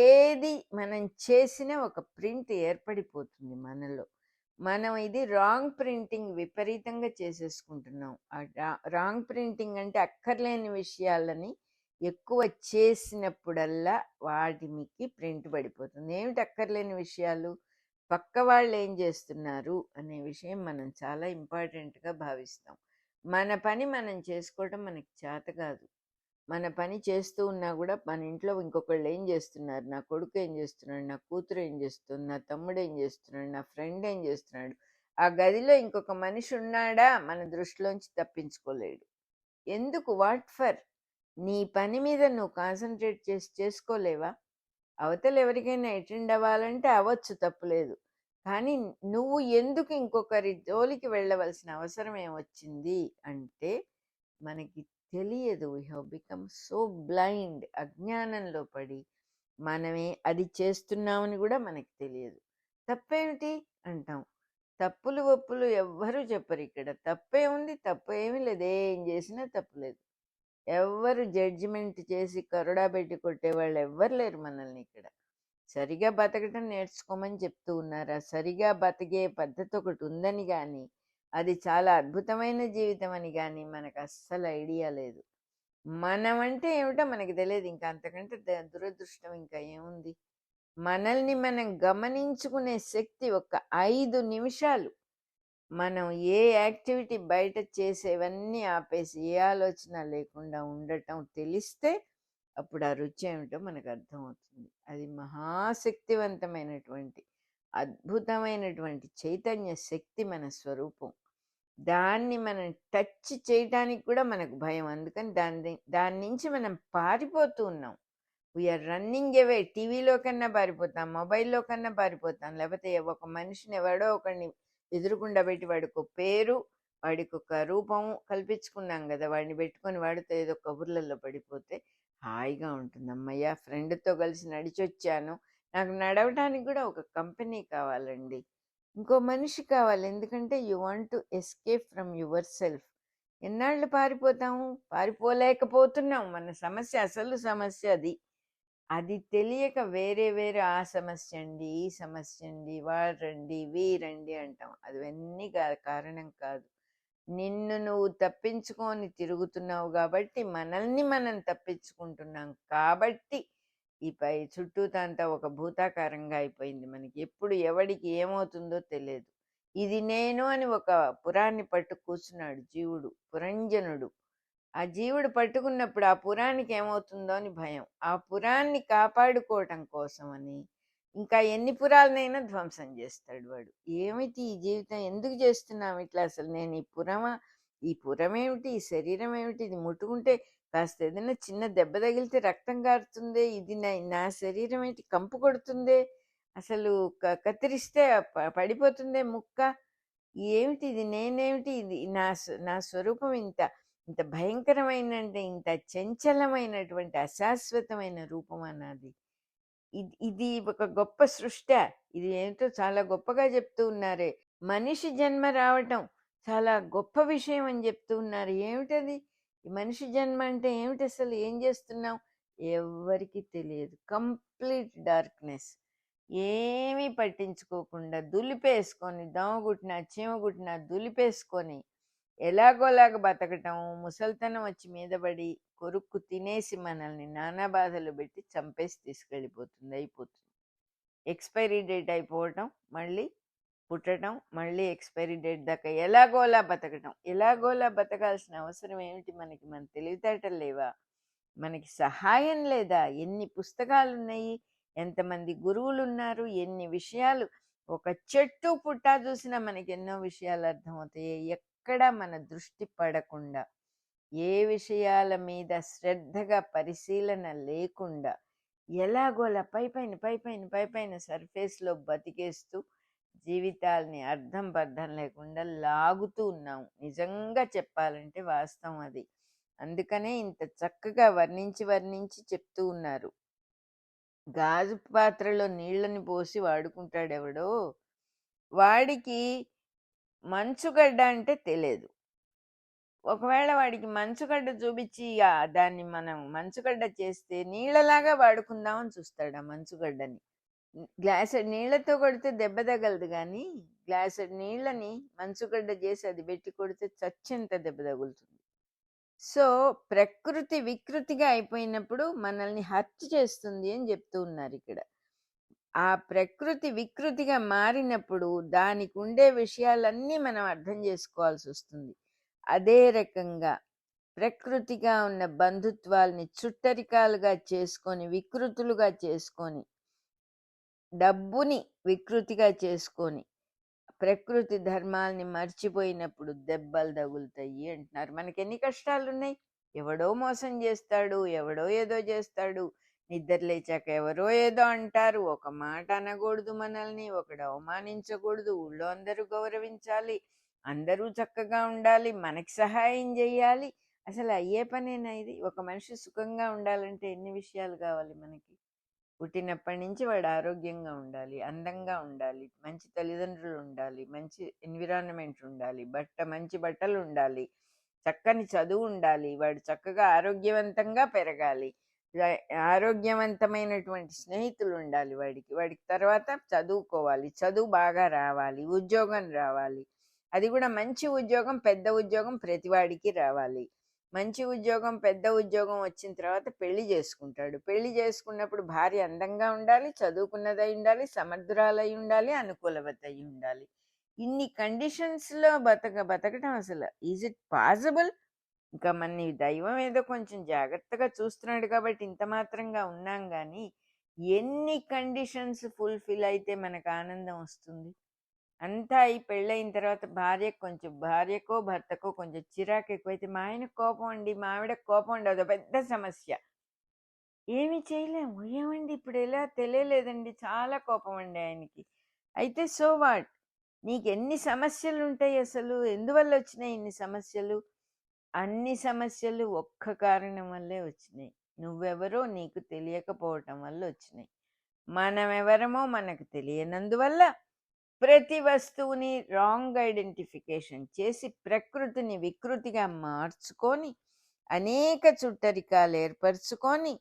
S1: ఏది మనం చేసినా ఒక ప్రింట్ ఏర్పడిపోతుంది మనలో. మనం ఇది రాంగ్ ప్రింటింగ్ విపరీతంగా చేసేసుకుంటున్నాం. రాంగ్ ప్రింటింగ్ అంటే అక్కర్లేని విషయాలని ఎక్కువ చేసినప్పుడల్లా వాటికి ప్రింట్ పడిపోతుంది. ఏమిటి అక్కర్లేని విషయాలు? పక్క వాళ్ళు ఏం చేస్తున్నారు అనే విషయం మనం చాలా ఇంపార్టెంట్గా భావిస్తాం. మన పని మనం చేసుకోవడం మనకి చేత కాదు. మన పని చేస్తూ ఉన్నా కూడా మన ఇంట్లో ఇంకొకళ్ళు ఏం చేస్తున్నారు, నా కొడుకు ఏం చేస్తున్నాడు, నా కూతురు ఏం చేస్తుంది, నా తమ్ముడు ఏం చేస్తున్నాడు, నా ఫ్రెండ్ ఏం చేస్తున్నాడు, ఆ గదిలో ఇంకొక మనిషి ఉన్నాడా మన దృష్టిలోంచి తప్పించుకోలేడు. ఎందుకు? What for? నీ పని మీద నువ్వు కాన్సన్ట్రేట్ చేసుకోలేవా? అవతల ఎవరికైనా అటెండ్ అవ్వాలంటే అవ్వచ్చు, తప్పులేదు. కానీ నువ్వు ఎందుకు ఇంకొకరి జోలికి వెళ్ళవలసిన అవసరం ఏమొచ్చింది అంటే, మనకి తెలియదు. We have become so blind. అజ్ఞానంలో పడి మనమే అది చేస్తున్నామని కూడా మనకి తెలియదు. తప్పేమిటి అంటాం. తప్పులు ఒప్పులు ఎవ్వరూ చెప్పరు ఇక్కడ. తప్పే ఉంది, తప్పు ఏమీ లేదు. ఏం చేసినా తప్పులేదు. ఎవ్వరు జడ్జిమెంట్ చేసి కరుడా పెట్టి కొట్టేవాళ్ళు ఎవ్వరు లేరు మనల్ని ఇక్కడ. సరిగా బతకటం నేర్చుకోమని చెప్తూ ఉన్నారు. ఆ సరిగా బతికే పద్ధతి ఒకటి ఉందని కానీ, అది చాలా అద్భుతమైన జీవితం అని కానీ మనకు అస్సలు ఐడియా లేదు. మనం అంటే ఏమిటో మనకి తెలియదు. ఇంకా అంతకంటే దురదృష్టం ఇంకా ఏముంది? మనల్ని మనం గమనించుకునే శక్తి ఒక్క 5 నిమిషాలు మనం ఏ యాక్టివిటీ బయట చేసేవన్నీ ఆపేసి ఏ ఆలోచన లేకుండా ఉండటం తెలిస్తే అప్పుడు ఆ రుచి ఏమిటో మనకు అర్థమవుతుంది. అది మహాశక్తివంతమైనటువంటి అద్భుతమైనటువంటి చైతన్య శక్తి మన స్వరూపం. దాన్ని మనం టచ్ చేయటానికి కూడా మనకు భయం. అందుకని దాని నుంచి మనం పారిపోతూ ఉన్నాం. We are running away. టీవీలో కన్నా పారిపోతాం, మొబైల్లో కన్నా పారిపోతాం, లేకపోతే ఒక మనిషిని ఎవడో ఒకడిని ఎదురుకుండా పెట్టి వాడికి ఒక పేరు, వాడికి ఒక రూపము కల్పించుకున్నాం కదా, వాడిని పెట్టుకొని వాడితో ఏదో కబుర్లలో పడిపోతే హాయిగా ఉంటుంది. అమ్మయ్య, ఫ్రెండ్తో కలిసి నడిచొచ్చాను. నాకు నడవడానికి కూడా ఒక కంపెనీ కావాలండి, ఇంకో మనిషి కావాలి. ఎందుకంటే you want to escape from your self. ఎన్నాళ్ళు పారిపోతాము? పారిపోలేకపోతున్నాం. మన సమస్య, అసలు సమస్య అది. అది తెలియక వేరే వేరే ఆ సమస్య అండి, ఈ సమస్య అండి, వారండి వీరండి అంటాం. అవన్నీ కారణం కాదు. నిన్ను నువ్వు తప్పించుకొని తిరుగుతున్నావు కాబట్టి, మనల్ని మనం తప్పించుకుంటున్నాం కాబట్టి ఈ పై చుట్టూతంతా ఒక భూతాకారంగా అయిపోయింది మనకి. ఎప్పుడు ఎవడికి ఏమవుతుందో తెలియదు. ఇది నేను అని ఒక పురాన్ని పట్టు కూర్చున్నాడు జీవుడు, పురంజనుడు. ఆ జీవుడు పట్టుకున్నప్పుడు ఆ పురానికి ఏమవుతుందో అని భయం. ఆ పురాన్ని కాపాడుకోవటం కోసమని ఇంకా ఎన్ని పురాలనైనా ధ్వంసం చేస్తాడు వాడు. ఏమిటి ఈ జీవితం? ఎందుకు చేస్తున్నాం ఇట్లా? అసలు నేను ఈ పురం ఏమిటి? ఈ శరీరం ఏమిటి? ఇది ముట్టుకుంటే కాస్త ఏదైనా చిన్న దెబ్బ తగిలితే రక్తం కారుతుందే, ఇది నా శరీరం ఏంటి? కంపు కొడుతుందే, అసలు కత్తిరిస్తే పడిపోతుందే ముక్క. ఏమిటి ఇది? నేనేమిటి? ఇది నా స్వరూపం ఇంత ఇంత భయంకరమైన, అంటే ఇంత చంచలమైనటువంటి అశాశ్వతమైన రూపం అన్నది. ఇది ఒక గొప్ప సృష్ట. ఇది ఏంటో చాలా గొప్పగా చెప్తూ ఉన్నారే. మనిషి జన్మ రావటం చాలా గొప్ప విషయం అని చెప్తూ ఉన్నారు. ఏమిటది? ఈ మనిషి జన్మ అంటే ఏమిటి? అసలు ఏం చేస్తున్నాం? ఎవ్వరికీ తెలియదు. Complete darkness. ఏమీ పట్టించుకోకుండా దులిపేసుకొని, దోమగుట్టిన చీమగుట్టిన దులిపేసుకొని ఎలాగోలాగ బతకటం, ముసల్తనం వచ్చి మీద పడి కొరుక్కు తినేసి మనల్ని నానా బాధలు పెట్టి చంపేసి తీసుకెళ్ళిపోతుంది, అయిపోతుంది. ఎక్స్పైరీ డేట్ అయిపోవటం, మళ్ళీ పుట్టడం, మళ్ళీ ఎక్స్పైరీ డేట్ దాకా ఎలాగోలా బతకటం. ఎలాగోలా బతకాల్సిన అవసరం ఏమిటి మనకి? మన తెలివితేటలు లేవా? మనకి సహాయం లేదా? ఎన్ని పుస్తకాలు ఉన్నాయి, ఎంతమంది గురువులు ఉన్నారు, ఎన్ని విషయాలు. ఒక చెట్టు పుట్టా చూసినా మనకి ఎన్నో విషయాలు అర్థమవుతాయి. ఎక్కడ మన దృష్టి పడకుండా, ఏ విషయాల మీద శ్రద్ధగా పరిశీలన లేకుండా ఎలాగోలా పైపైన సర్ఫేస్లో బతికేస్తూ జీవితాల్ని అర్థం పర్థం లేకుండా లాగుతూ ఉన్నాం. నిజంగా చెప్పాలంటే వాస్తవం అది. అందుకనే ఇంత చక్కగా వర్ణించి చెప్తూ ఉన్నారు. గాజు పాత్రలో నీళ్ళని పోసి వాడుకుంటాడెవడో, వాడికి మంచుగడ్డ అంటే తెలియదు. ఒకవేళ వాడికి మంచుగడ్డ చూపించి దాన్ని మనం మంచుగడ్డ చేస్తే నీళ్ళలాగా వాడుకుందామని చూస్తాడు ఆ మంచుగడ్డని. గ్లాసెడ్ నీళ్ళతో కొడితే దెబ్బ తగలదు, కానీ గ్లాసెడ్ నీళ్ళని మంచుగడ్డ చేసి అది పెట్టి కొడితే చచ్చెంత దెబ్బ తగులుతుంది. సో ప్రకృతి వికృతిగా అయిపోయినప్పుడు మనల్ని హత్య చేస్తుంది అని చెప్తూ ఉన్నారు ఇక్కడ. ఆ ప్రకృతి వికృతిగా మారినప్పుడు దానికి ఉండే విషయాలన్నీ మనం అర్థం చేసుకోవాల్సి వస్తుంది. అదే రకంగా ప్రకృతిగా ఉన్న బంధుత్వాల్ని చుట్టరికాలుగా చేసుకొని, వికృతులుగా చేసుకొని, డబ్బుని వికృతిగా చేసుకొని, ప్రకృతి ధర్మాల్ని మర్చిపోయినప్పుడు దెబ్బలు తగులుతాయి అంటున్నారు. మనకి ఎన్ని కష్టాలు ఉన్నాయి. ఎవడో మోసం చేస్తాడు, ఎవడో ఏదో చేస్తాడు, నిద్ర లేచాక ఎవరో ఏదో అంటారు, ఒక మాట అనకూడదు, మనల్ని ఒకడు అవమానించకూడదు, ఊళ్ళో అందరూ గౌరవించాలి, అందరూ చక్కగా ఉండాలి, మనకి సహాయం చేయాలి. అసలు అయ్యే పనేనా ఇది? ఒక మనిషి సుఖంగా ఉండాలంటే ఎన్ని విషయాలు కావాలి మనకి? పుట్టినప్పటి నుంచి వాడు ఆరోగ్యంగా ఉండాలి, అందంగా ఉండాలి, మంచి తల్లిదండ్రులు ఉండాలి, మంచి ఎన్విరాన్మెంట్ ఉండాలి, మంచి బట్టలు ఉండాలి, చక్కని చదువు ఉండాలి, వాడు చక్కగా ఆరోగ్యవంతంగా పెరగాలి, ఆరోగ్యవంతమైనటువంటి స్నేహితులు ఉండాలి వాడికి తర్వాత చదువుకోవాలి, చదువు బాగా రావాలి, ఉద్యోగం రావాలి, అది కూడా మంచి ఉద్యోగం, పెద్ద ఉద్యోగం ప్రతివాడికి రావాలి. మంచి ఉద్యోగం, పెద్ద ఉద్యోగం వచ్చిన తర్వాత పెళ్లి చేసుకుంటాడు. పెళ్లి చేసుకున్నప్పుడు భార్య అందంగా ఉండాలి, చదువుకున్నదై ఉండాలి, సమర్థురాలై ఉండాలి, అనుకూలవతి అయి ఉండాలి. ఇన్ని కండిషన్స్లో బతకటం అసలు ఈజ్ ఇట్ పాసిబుల్? ఇంకా మన దైవం ఏదో కొంచెం జాగ్రత్తగా చూస్తున్నాడు కాబట్టి ఇంత మాత్రంగా ఉన్నాం, కానీ ఎన్ని కండిషన్స్ ఫుల్ఫిల్ అయితే మనకు ఆనందం వస్తుంది? అంతా ఈ పెళ్ళయిన తర్వాత భార్యకో భర్తకో కొంచెం చిరాకు ఎక్కువైతే, మా ఆయన కోపం అండి, మా ఆవిడ కోపం అండి, అదో పెద్ద సమస్య. ఏమి చేయలేము. ఏమండి ఇప్పుడు ఎలా తెలియలేదండి, చాలా కోపం అండి ఆయనకి. అయితే సో వాట్? నీకు ఎన్ని సమస్యలు ఉంటాయి అసలు? ఎందువల్ల వచ్చినాయి ఇన్ని సమస్యలు? అన్ని సమస్యలు ఒక్క కారణం వల్లే వచ్చినాయి. నువ్వెవరో నీకు తెలియకపోవటం వల్ల వచ్చినాయి. మనమెవరమో మనకు తెలియనందువల్ల ప్రతి వస్తువుని రాంగ్ ఐడెంటిఫికేషన్ చేసి ప్రకృతిని వికృతిగా మార్చుకొని అనేక చుట్టరికాలు ఏర్పరచుకొని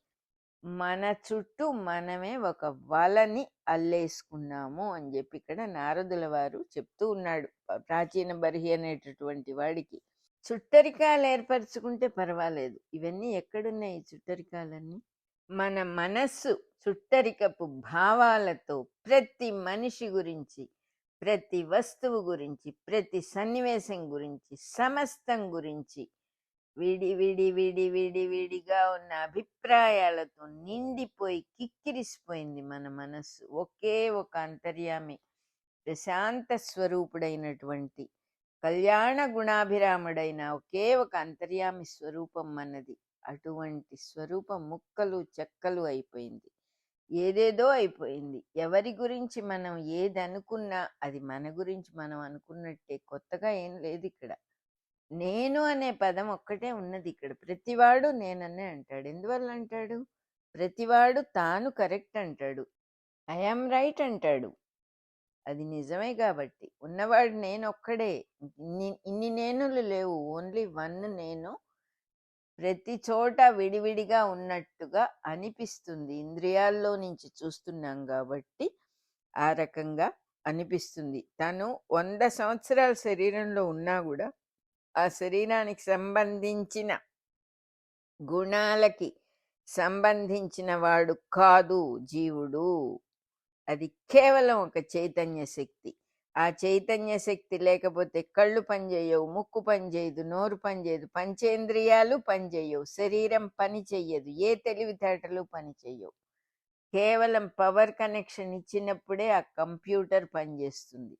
S1: మన చుట్టూ మనమే ఒక వలని అల్లేసుకున్నాము అని చెప్పి ఇక్కడ నారదుల వారు చెప్తూ ఉన్నాడు. ప్రాచీన బర్హి అనేటటువంటి వాడికి చుట్టరికాలు ఏర్పరచుకుంటే పర్వాలేదు. ఇవన్నీ ఎక్కడున్నాయి ఈ చుట్టరికాలన్నీ? మన మనస్సు చుట్టరికపు భావాలతో ప్రతి మనిషి గురించి, ప్రతి వస్తువు గురించి, ప్రతి సన్నివేశం గురించి, సమస్తం గురించి విడి విడి విడి విడి విడిగా ఉన్న అభిప్రాయాలతో నిండిపోయి కిక్కిరిసిపోయింది మన మనస్సు. ఒకే ఒక అంతర్యామి, ప్రశాంత స్వరూపుడైనటువంటి కళ్యాణ గుణాభిరాముడైన ఒకే ఒక అంతర్యామి స్వరూపం మనది. అటువంటి స్వరూపం ముక్కలు చెక్కలు అయిపోయింది, ఏదేదో అయిపోయింది. ఎవరి గురించి మనం ఏది అనుకున్నా అది మన గురించి మనం అనుకున్నట్టే, కొత్తగా ఏం లేదు ఇక్కడ. నేను అనే పదం ఒక్కటే ఉన్నది ఇక్కడ. ప్రతివాడు నేననే అంటాడు. ఎందువల్ల అంటాడు? ప్రతివాడు తాను కరెక్ట్ అంటాడు, ఐఆమ్ రైట్ అంటాడు. అది నిజమే కాబట్టి. ఉన్నవాడు నేనొక్కడే. ఇన్ని నేనులు లేవు, ఓన్లీ వన్ నేను. ప్రతి చోట విడివిడిగా ఉన్నట్టుగా అనిపిస్తుంది, ఇంద్రియాల్లో నుంచి చూస్తున్నాం కాబట్టి ఆ రకంగా అనిపిస్తుంది. తను 100 సంవత్సరాల శరీరంలో ఉన్నా కూడా ఆ శరీరానికి సంబంధించిన గుణాలకి సంబంధించిన వాడు కాదు జీవుడు. అది కేవలం ఒక చైతన్య శక్తి. ఆ చైతన్య శక్తి లేకపోతే కళ్ళు పనిచేయవు, ముక్కు పనిచేయదు, నోరు పనిచేయదు, పంచేంద్రియాలు పనిచేయవు, శరీరం పని చెయ్యదు, ఏ తెలివితేటలు పని చెయ్యవు. కేవలం పవర్ కనెక్షన్ ఇచ్చినప్పుడే ఆ కంప్యూటర్ పనిచేస్తుంది.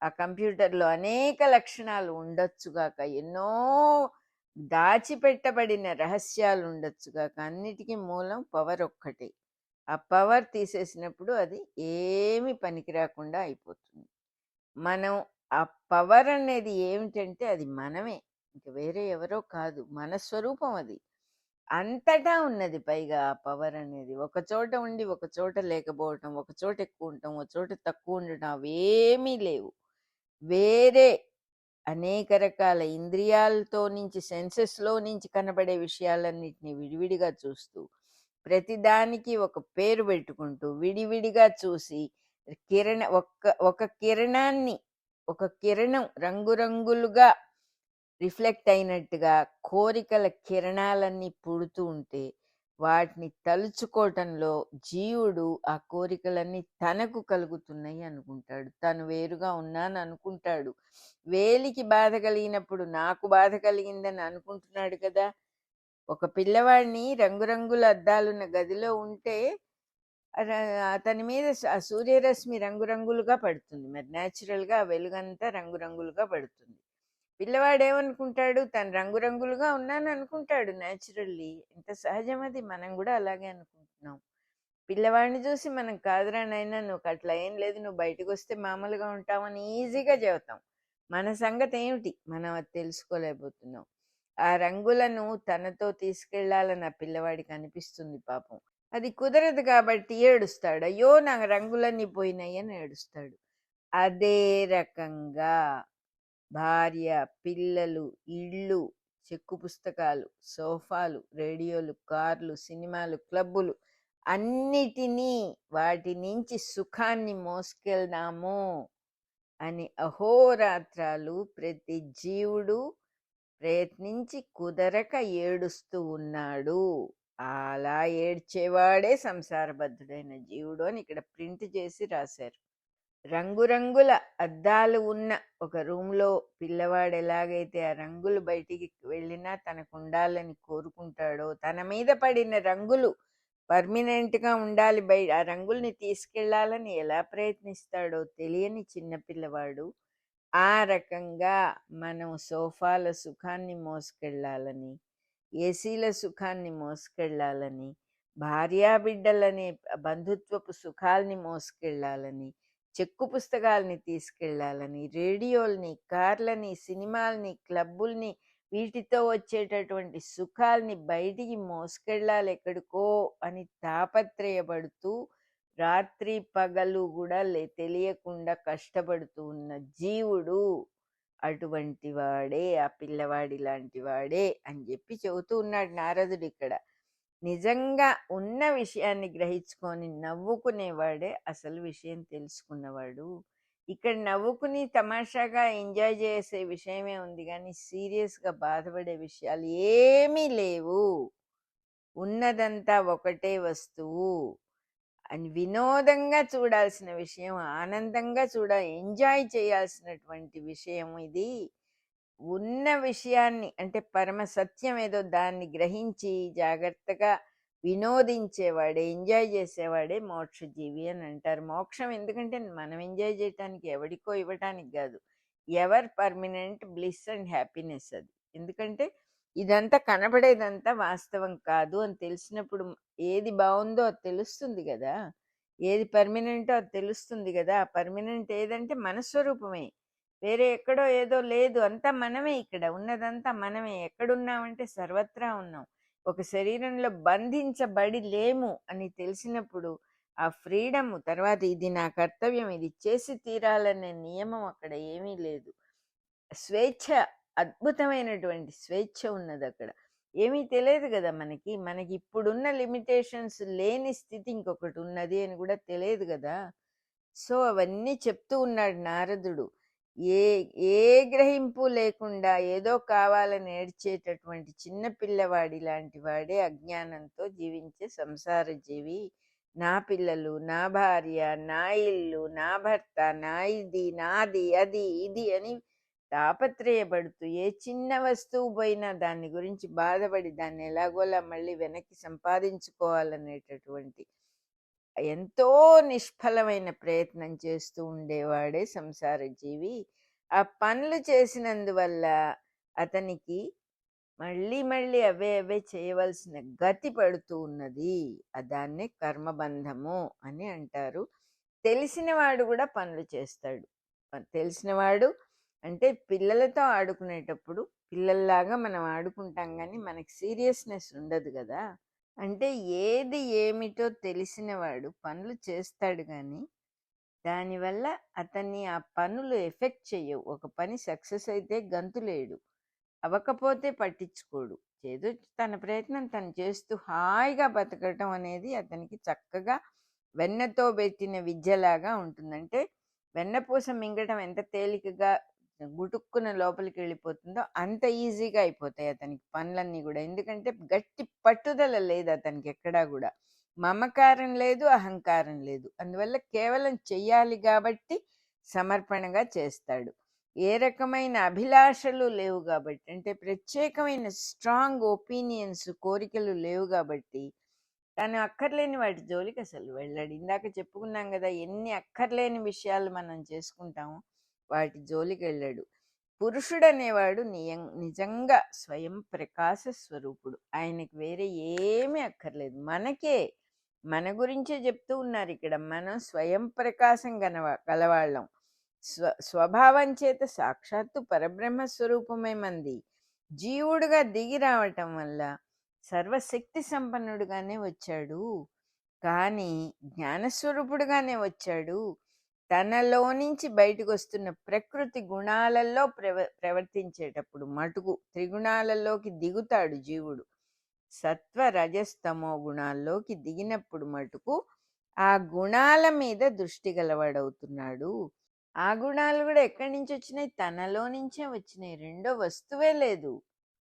S1: ఆ కంప్యూటర్లో అనేక లక్షణాలు ఉండొచ్చుగాక, ఎన్నో దాచిపెట్టబడిన రహస్యాలు ఉండొచ్చుగాక, అన్నిటికీ మూలం పవర్ ఒక్కటే. ఆ పవర్ తీసేసినప్పుడు అది ఏమి పనికి రాకుండా అయిపోతుంది. మనం ఆ పవర్ అనేది ఏమిటంటే అది మనమే, ఇంక వేరే ఎవరో కాదు, మన స్వరూపం అది. అంతటా ఉన్నది. పైగా ఆ పవర్ అనేది ఒక చోట ఉండి ఒక చోట లేకపోవటం, ఒక చోట ఎక్కువ ఉండటం, ఒక చోట తక్కువ ఉండటం, అవేమీ లేవు. వేరే అనేక రకాల ఇంద్రియాలతో నుంచి, సెన్సెస్లో నుంచి కనబడే విషయాలన్నిటిని విడివిడిగా చూస్తూ, ప్రతిదానికి ఒక పేరు పెట్టుకుంటూ, విడివిడిగా చూసి, ఒక కిరణాన్ని, ఒక కిరణం రంగురంగులుగా రిఫ్లెక్ట్ అయినట్టుగా కోరికల కిరణాలన్నీ పుడుతూ ఉంటే వాటిని తలుచుకోవటంలో జీవుడు ఆ కోరికలన్నీ తనకు కలుగుతున్నాయి అనుకుంటాడు. తను వేరుగా ఉన్నాను అనుకుంటాడు. వేలికి బాధ కలిగినప్పుడు నాకు బాధ కలిగిందని అనుకుంటున్నాడు కదా. ఒక పిల్లవాడిని రంగురంగుల అద్దాలున్న గదిలో ఉంటే అతని మీద సూర్యరశ్మి రంగురంగులుగా పడుతుంది. మరి న్యాచురల్గా ఆ వెలుగంతా రంగురంగులుగా పడుతుంది. పిల్లవాడు ఏమనుకుంటాడు? తను రంగురంగులుగా ఉన్నాను అనుకుంటాడు న్యాచురల్లీ. ఎంత సహజం అది. మనం కూడా అలాగే అనుకుంటున్నాం. పిల్లవాడిని చూసి మనం కాదురా నాయనా, నువ్వు అట్లా ఏం లేదు, నువ్వు బయటకు వస్తే మామూలుగా ఉంటామని ఈజీగా చెబుతాం. మన సంగతి ఏమిటి? మనం అది తెలుసుకోలేకపోతున్నాం. ఆ రంగులను తనతో తీసుకెళ్లాలని ఆ పిల్లవాడికి అనిపిస్తుంది పాపం. అది కుదరదు కాబట్టి ఏడుస్తాడు. అయ్యో నా రంగులన్నీ పోయినాయి అని ఏడుస్తాడు. అదే రకంగా భార్య, పిల్లలు, ఇళ్ళు, చెక్కు పుస్తకాలు, సోఫాలు, రేడియోలు, కార్లు, సినిమాలు, క్లబ్బులు అన్నిటినీ వాటి నుంచి సుఖాన్ని మోసుకెళ్దాము అని అహోరాత్రాలు ప్రతి జీవుడు ప్రయత్నించి కుదరక ఏడుస్తూ ఉన్నాడు. అలా ఏడ్చేవాడే సంసారబద్ధుడైన జీవుడు అని ఇక్కడ ప్రింట్ చేసి రాశారు. రంగురంగుల అద్దాలు ఉన్న ఒక రూమ్లో పిల్లవాడు ఎలాగైతే ఆ రంగులు బయటికి వెళ్ళినా తనకు ఉండాలని కోరుకుంటాడో, తన మీద పడిన రంగులు పర్మనెంట్గా ఉండాలి, ఆ రంగుల్ని తీసుకెళ్లాలని ఎలా ప్రయత్నిస్తాడో తెలియని చిన్నపిల్లవాడు, ఆ రకంగా మనం సోఫాల సుఖాన్ని మోసుకెళ్ళాలని, ఏసీల సుఖాన్ని మోసుకెళ్ళాలని, భార్యాబిడ్డలనే బంధుత్వపు సుఖాల్ని మోసుకెళ్ళాలని, చెక్కు పుస్తకాలని తీసుకెళ్ళాలని, రేడియోల్ని, కార్లని, సినిమాల్ని, క్లబ్బుల్ని, వీటితో వచ్చేటటువంటి సుఖాల్ని బయటికి మోసుకెళ్ళాలి ఎక్కడికో అని తాపత్రయపడుతూ రాత్రి పగలు కూడా తెలియకుండా కష్టపడుతూ ఉన్న జీవుడు అటువంటి వాడే, ఆ పిల్లవాడి లాంటి వాడే అని చెప్పి చెబుతూ ఉన్నాడు నారదుడు ఇక్కడ. నిజంగా ఉన్న విషయాన్ని గ్రహించుకొని నవ్వుకునేవాడే అసలు విషయం తెలుసుకున్నవాడు. ఇక్కడ నవ్వుకుని తమాషాగా ఎంజాయ్ చేసే విషయమే ఉంది, కానీ సీరియస్గా బాధపడే విషయాలు ఏమీ లేవు. ఉన్నదంతా ఒకటే వస్తువు అని వినోదంగా చూడాల్సిన విషయం, ఆనందంగా ఎంజాయ్ చేయాల్సినటువంటి విషయం ఇది. ఉన్న విషయాన్ని అంటే పరమ సత్యం ఏదో దాన్ని గ్రహించి జాగ్రత్తగా వినోదించేవాడే, ఎంజాయ్ చేసేవాడే మోక్షజీవి అని అంటారు. మోక్షం ఎందుకంటే మనం ఎంజాయ్ చేయటానికి, ఎవడికో ఇవ్వటానికి కాదు. Ever permanent bliss and happiness అది. ఎందుకంటే ఇదంతా కనబడేదంతా వాస్తవం కాదు అని తెలిసినప్పుడు ఏది బాగుందో అది తెలుస్తుంది కదా. ఏది పర్మనెంటో అది తెలుస్తుంది కదా. ఆ పర్మనెంట్ ఏదంటే మన స్వరూపమే, వేరే ఎక్కడో ఏదో లేదు. అంతా మనమే, ఇక్కడ ఉన్నదంతా మనమే. ఎక్కడున్నామంటే సర్వత్రా ఉన్నాం. ఒక శరీరంలో బంధించబడి లేము అని తెలిసినప్పుడు ఆ ఫ్రీడమ్, తర్వాత ఇది నా కర్తవ్యం, ఇది చేసి తీరాలనే నియమం అక్కడ ఏమీ లేదు. స్వేచ్ఛ, అద్భుతమైనటువంటి స్వేచ్ఛ ఉన్నది అక్కడ. ఏమీ తెలియదు కదా మనకి. మనకి ఇప్పుడున్న లిమిటేషన్స్ లేని స్థితి ఇంకొకటి ఉన్నది అని కూడా తెలియదు కదా. సో అవన్నీ చెప్తూ ఉన్నాడు నారదుడు. ఏ ఏ గ్రహింపు లేకుండా ఏదో కావాలని ఏడ్చేటటువంటి చిన్న పిల్లవాడి లాంటి వాడే అజ్ఞానంతో జీవించే సంసార జీవి. నా పిల్లలు, నా భార్య, నా ఇల్లు, నా భర్త, నా ఇది, నాది, అది, ఇది అని తాపత్రయపడుతూ ఏ చిన్న వస్తువు పోయినా దాని గురించి బాధపడి దాన్ని ఎలాగోలా మళ్ళీ వెనక్కి సంపాదించుకోవాలనేటటువంటి ఎంతో నిష్ఫలమైన ప్రయత్నం చేస్తూ ఉండేవాడే సంసార జీవి. ఆ పనులు చేసినందువల్ల అతనికి మళ్ళీ మళ్ళీ అవే అవే చేయవలసిన గతి పడుతూ ఉన్నది. దాన్నే కర్మబంధము అని అంటారు. తెలిసినవాడు కూడా పనులు చేస్తాడు. తెలిసినవాడు అంటే పిల్లలతో ఆడుకునేటప్పుడు పిల్లల్లాగా మనం ఆడుకుంటాం, కానీ మనకి సీరియస్నెస్ ఉండదు కదా. అంటే ఏది ఏమిటో తెలిసినవాడు పనులు చేస్తాడు, కానీ దానివల్ల అతన్ని ఆ పనులు ఎఫెక్ట్ చెయ్యవు. ఒక పని సక్సెస్ అయితే గంతులేడు, అవ్వకపోతే పట్టించుకోడు. ఏదో తన ప్రయత్నం తను చేస్తూ హాయిగా బతకటం అనేది అతనికి చక్కగా వెన్నతో పెట్టిన విద్యలాగా ఉంటుందంటే వెన్నపూస మింగటం ఎంత తేలికగా గుటుక్కున లోపలికి వెళ్ళిపోతుందో అంత ఈజీగా అయిపోతాయి అతనికి పనులన్నీ కూడా. ఎందుకంటే గట్టి పట్టుదల లేదు అతనికి, ఎక్కడా కూడా మమకారం లేదు, అహంకారం లేదు. అందువల్ల కేవలం చెయ్యాలి కాబట్టి సమర్పణగా చేస్తాడు. ఏ రకమైన అభిలాషలు లేవు కాబట్టి, అంటే ప్రత్యేకమైన స్ట్రాంగ్ ఒపీనియన్స్, కోరికలు లేవు కాబట్టి తను అక్కర్లేని వాటి జోలికి అసలు వెళ్ళాడు. ఇందాక చెప్పుకున్నాం కదా, ఎన్ని అక్కర్లేని విషయాలు మనం చేసుకుంటామో వాటి జోలికి వెళ్ళాడు. పురుషుడు అనేవాడు నిజంగా స్వయం ప్రకాశ స్వరూపుడు. ఆయనకి వేరే ఏమీ అక్కర్లేదు. మన గురించే చెప్తూ ఉన్నారు ఇక్కడ. మనం స్వయం ప్రకాశం గలవాళ్ళం. స్వభావం చేత సాక్షాత్తు పరబ్రహ్మ స్వరూపమే మంది. జీవుడుగా దిగి రావటం వల్ల సర్వశక్తి సంపన్నుడుగానే వచ్చాడు, కానీ జ్ఞానస్వరూపుడుగానే వచ్చాడు. తనలో నుంచి బయటకు వస్తున్న ప్రకృతి గుణాలలో ప్రవర్తించేటప్పుడు మటుకు త్రిగుణాలలోకి దిగుతాడు జీవుడు. సత్వ రజస్తమో గుణాల్లోకి దిగినప్పుడు మటుకు ఆ గుణాల మీద దృష్టి గలవాడవుతున్నాడు. ఆ గుణాలు కూడా ఎక్కడి నుంచి వచ్చినాయి? తనలో నుంచే వచ్చినాయి. రెండో వస్తువే లేదు.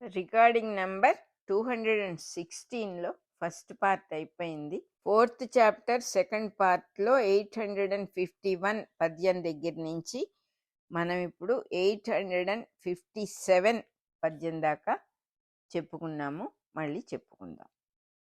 S1: రికార్డింగ్ నంబర్ 216లో ఫస్ట్ పార్ట్ అయిపోయింది. 4th చాప్టర్ సెకండ్ పార్ట్లో 851 పద్యం దగ్గర నుంచి మనం ఇప్పుడు 857 పద్యం దాకా చెప్పుకున్నాము. మళ్ళీ చెప్పుకుందాం.